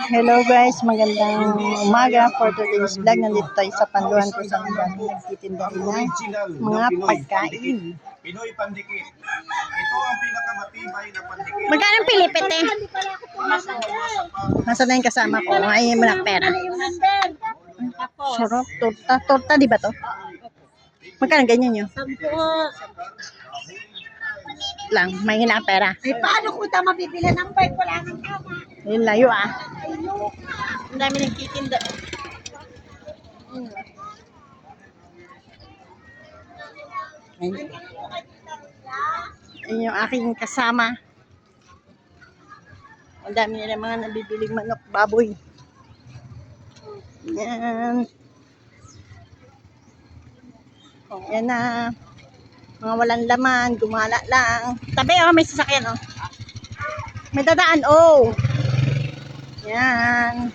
Hello guys, magandang umaga for today's vlog. Nandito tayo sa Panluan kung saan kami nagtitinda rin ng mga pagkain. Pinoy pandikit. Ito ang pinakamatibay na pandikit. Magkano pilipit eh? Nasa na yung kasama ko? Ngayon mo na pera. Sarap, torta. Torta di ba to? Magkano ganyan yun? 10. Lang, may hina pera. Ay, paano ko ito mabibila ng bike? Wala nang tama. Ayun, layo ah. Ang dami nagtitinda. Ayun. Ayun yung aking kasama. Ang dami nila mga nabibiling manok, baboy. Yan. O, yan na. Mga walang laman, gumala lang. Tabi oh, may sasakyan oh. May dadaan oh. Yan.